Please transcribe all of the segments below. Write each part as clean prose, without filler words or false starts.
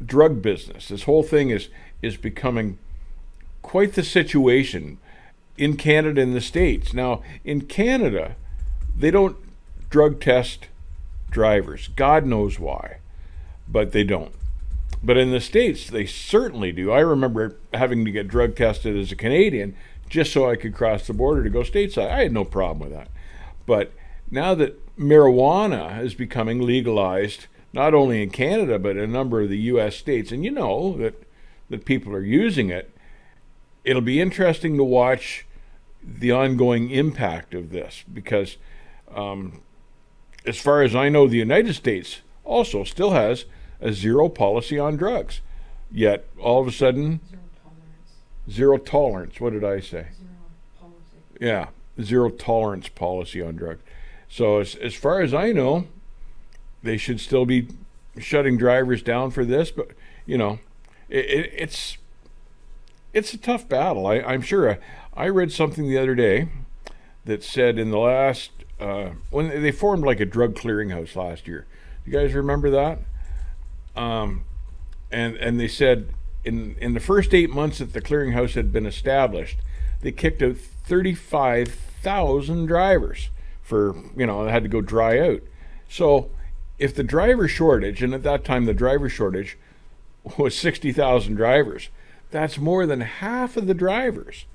drug business. This whole thing is becoming quite the situation in Canada and the States. Now, in Canada, they don't drug test drivers. God knows why, but they don't. But in the States, they certainly do. I remember having to get drug tested as a Canadian just so I could cross the border to go stateside. I had no problem with that. But now that marijuana is becoming legalized, not only in Canada, but in a number of the U.S. states, and you know that people are using it, it'll be interesting to watch the ongoing impact of this because as far as I know, the United States also still has a zero policy on drugs. Yet, all of a sudden, zero tolerance. What did I say? Zero policy. Yeah, zero tolerance policy on drugs. So as far as I know, they should still be shutting drivers down for this. But, you know, it's a tough battle. I'm sure. I read something the other day that said in the last, when they formed like a drug clearinghouse last year. You guys remember that? And they said in the first 8 months that the clearinghouse had been established, they kicked out 35,000 drivers for, you know, they had to go dry out. So if the driver shortage, and at that time the driver shortage was 60,000 drivers, that's more than half of the drivers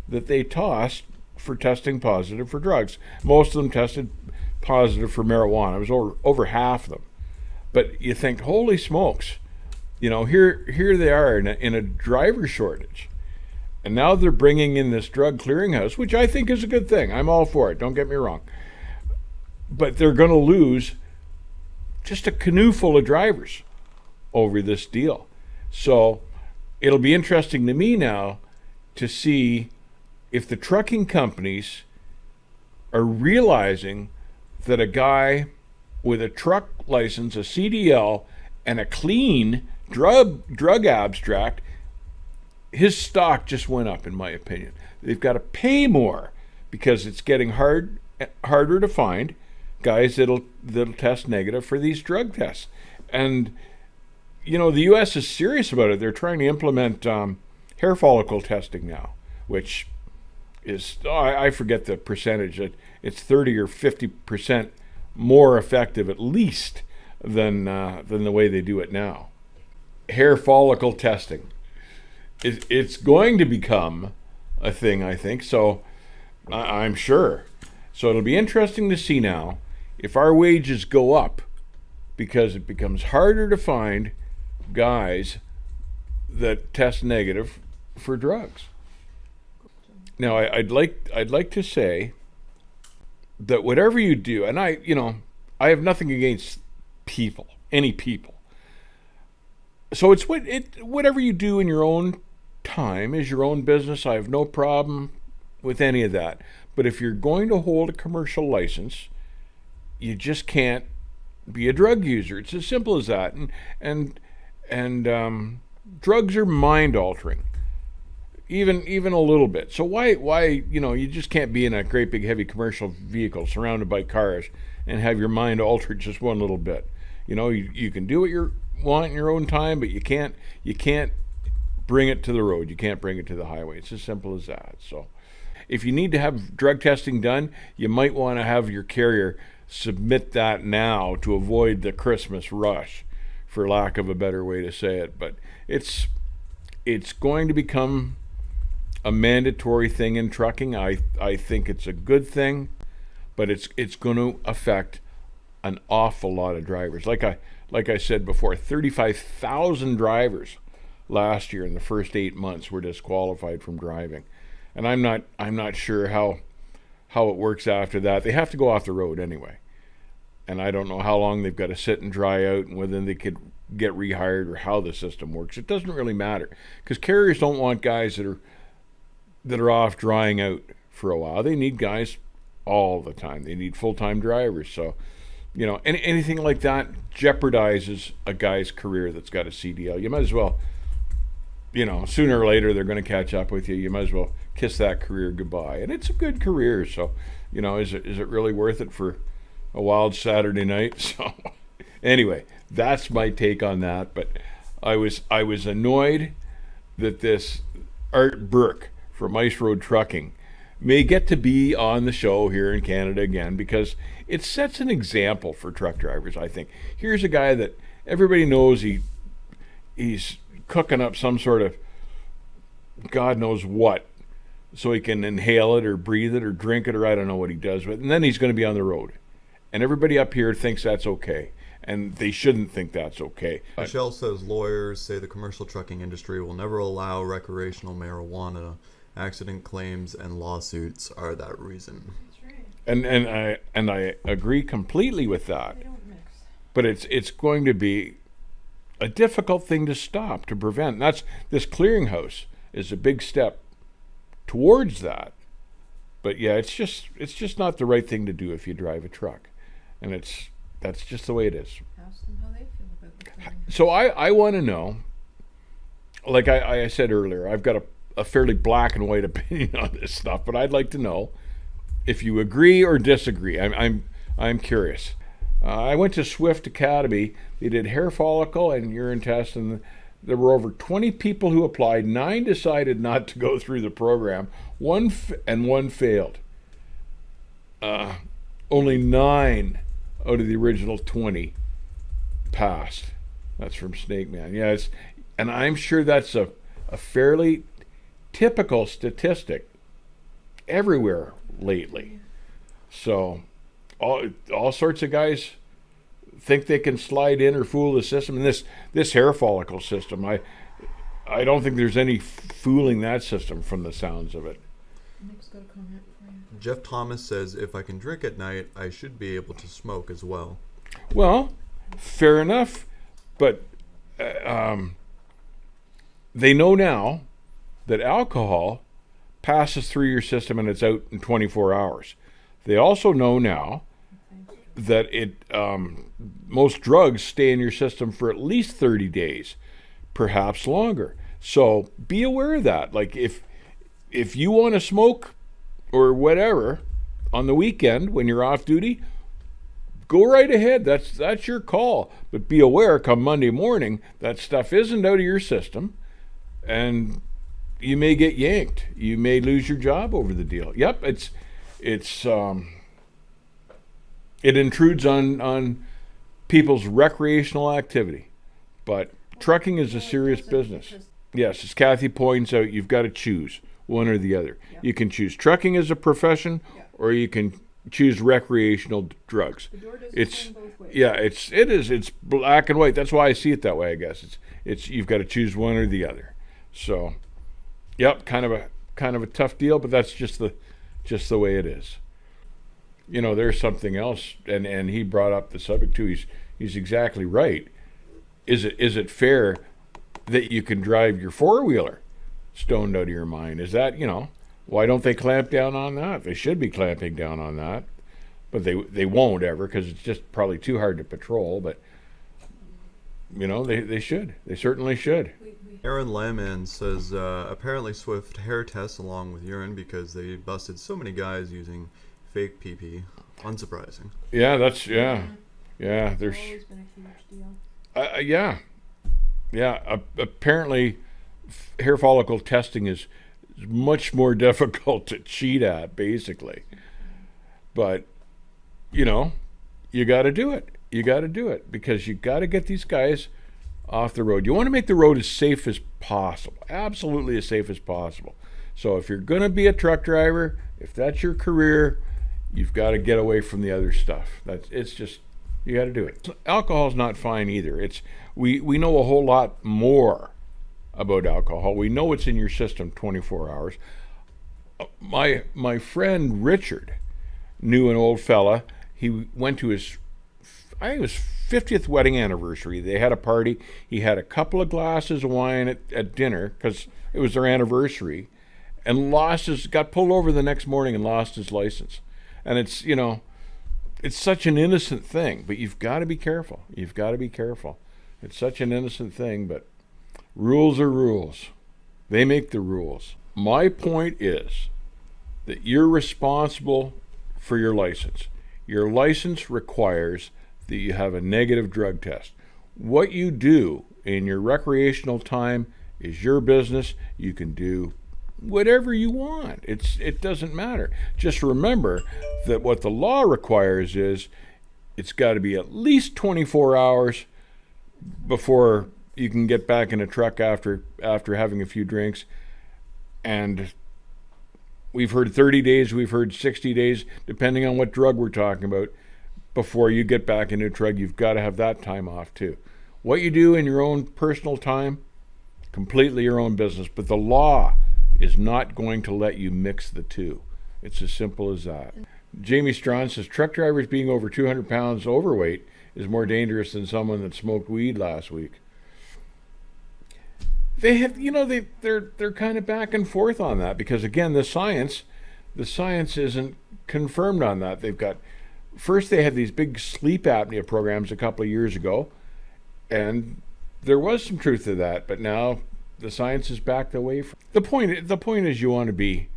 that they tossed for testing positive for drugs. Most of them tested positive for marijuana. It was over half of them. But you think, holy smokes, you know, here they are in a driver shortage. And now they're bringing in this drug clearinghouse, which I think is a good thing. I'm all for it, don't get me wrong. But they're going to lose just a canoe full of drivers over this deal. So it'll be interesting to me now to see if the trucking companies are realizing that a guy with a truck license, a CDL, and a clean drug abstract, his stock just went up, in my opinion. They've got to pay more because it's getting harder to find guys that'll test negative for these drug tests. And, you know, the U.S. is serious about it. They're trying to implement hair follicle testing now, which is, I forget the percentage. It's 30 or 50% more effective at least than the way they do it now. Hair follicle testing. It's going to become a thing, I think, so I'm sure. So it'll be interesting to see now if our wages go up because it becomes harder to find guys that test negative for drugs. Now, I'd like to say that whatever you do, and I have nothing against people, any people. So it's whatever you do in your own time is your own business. I have no problem with any of that. But if you're going to hold a commercial license, you just can't be a drug user. It's as simple as that. And drugs are mind altering. Even a little bit. So why you just can't be in a great big heavy commercial vehicle surrounded by cars and have your mind altered just one little bit. You know, you can do what you want in your own time, but you can't bring it to the road. You can't bring it to the highway. It's as simple as that. So if you need to have drug testing done, you might want to have your carrier submit that now to avoid the Christmas rush, for lack of a better way to say it. But it's going to become a mandatory thing in trucking. I think it's a good thing, but it's going to affect an awful lot of drivers. Like I said before, 35,000 drivers last year in the first 8 months were disqualified from driving, and I'm not sure how it works after that. They have to go off the road anyway, and I don't know how long they've got to sit and dry out and whether they could get rehired or how the system works. It doesn't really matter because carriers don't want guys that are off drying out for a while. They need guys all the time. They need full-time drivers. So, you know, anything like that jeopardizes a guy's career that's got a CDL. You might as well, you know, sooner or later they're going to catch up with you. You might as well kiss that career goodbye. And it's a good career. So, you know, is it really worth it for a wild Saturday night? So anyway, that's my take on that. But I was annoyed that this Art Burke from Ice Road Trucking may get to be on the show here in Canada again, because it sets an example for truck drivers, I think. Here's a guy that everybody knows he's cooking up some sort of God knows what so he can inhale it or breathe it or drink it, or I don't know what he does with it. And then he's going to be on the road. And everybody up here thinks that's okay. And they shouldn't think that's okay. Michelle says lawyers say the commercial trucking industry will never allow recreational marijuana. Accident claims and lawsuits are that reason. And I agree completely with that. But it's going to be a difficult thing to stop, to prevent. And that's this clearinghouse is a big step towards that. But yeah, it's just not the right thing to do if you drive a truck. And that's just the way it is. Ask them how they feel about the clearing. So I want to know, like I said earlier, I've got a fairly black and white opinion on this stuff, but I'd like to know if you agree or disagree. I'm curious. I went to Swift Academy. They did hair follicle and urine tests, and there were over 20 people who applied. 9 decided not to go through the program. One failed. Only 9 out of the original 20 passed. That's from Snake Man. Yeah, and I'm sure that's a fairly typical statistic everywhere lately. So all sorts of guys think they can slide in or fool the system. And this hair follicle system, I don't think there's any fooling that system from the sounds of it. Nick's got a comment for you. Jeff Thomas says if I can drink at night, I should be able to smoke as well. Well, fair enough, but they know now that alcohol passes through your system and it's out in 24 hours. They also know now that most drugs stay in your system for at least 30 days, perhaps longer. So be aware of that. Like if you want to smoke or whatever on the weekend when you're off duty, go right ahead. That's your call. But be aware, come Monday morning, that stuff isn't out of your system, and you may get yanked. You may lose your job over the deal. Yep, it intrudes on people's recreational activity. But trucking is a serious business. Yes, as Kathy points out, you've got to choose one or the other. Yeah. You can choose trucking as a profession, or you can choose recreational drugs. The door doesn't swing both ways. Yeah, it's black and white. That's why I see it that way, I guess. It's you've got to choose one or the other. So, yep, kind of a tough deal, but that's just the way it is. You know, there's something else, and he brought up the subject too. He's exactly right. Is it fair that you can drive your four-wheeler stoned out of your mind? Is that, why don't they clamp down on that? They should be clamping down on that, but they won't ever, because it's just probably too hard to patrol. But they should. They certainly should. Aaron Layman says apparently Swift hair tests along with urine because they busted so many guys using fake PP. Unsurprising. Yeah, yeah. There's always been a huge deal. Yeah. Apparently, hair follicle testing is much more difficult to cheat at, basically. But you got to do it. You got to do it because you got to get these guys off the road. You want to make the road as safe as possible, absolutely as safe as possible. So if you're going to be a truck driver, if that's your career, you've got to get away from the other stuff. It's just, you got to do it. Alcohol's not fine either. We know a whole lot more about alcohol. We know it's in your system 24 hours. My friend Richard knew an old fella. He went to his 50th wedding anniversary. They had a party. He had a couple of glasses of wine at dinner because it was their anniversary, and got pulled over the next morning and lost his license. And it's such an innocent thing, but you've got to be careful. You've got to be careful. It's such an innocent thing, but rules are rules. They make the rules. My point is that you're responsible for your license. Your license requires that you have a negative drug test. What you do in your recreational time is your business. You can do whatever you want. It doesn't matter. Just remember that what the law requires is it's got to be at least 24 hours before you can get back in a truck after having a few drinks. And we've heard 30 days, we've heard 60 days, depending on what drug we're talking about. Before you get back into a truck, you've got to have that time off too. What you do in your own personal time, completely your own business. But the law is not going to let you mix the two. It's as simple as that. Jamie Strawn says truck drivers being over 200 pounds overweight is more dangerous than someone that smoked weed last week. They have, they're kind of back and forth on that because again, the science isn't confirmed on that. First they had these big sleep apnea programs a couple of years ago, and there was some truth to that, but now the science is backed away from. The point is you want to be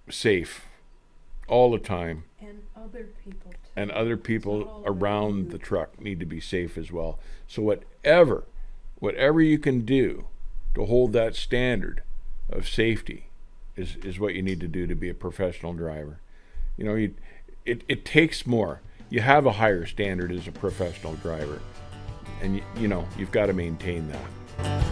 safe all the time. And other people too. And other people It's not all around you. the truck need to be safe as well. So whatever you can do to hold that standard of safety is what you need to do to be a professional driver. It takes more. You have a higher standard as a professional driver, and you've got to maintain that.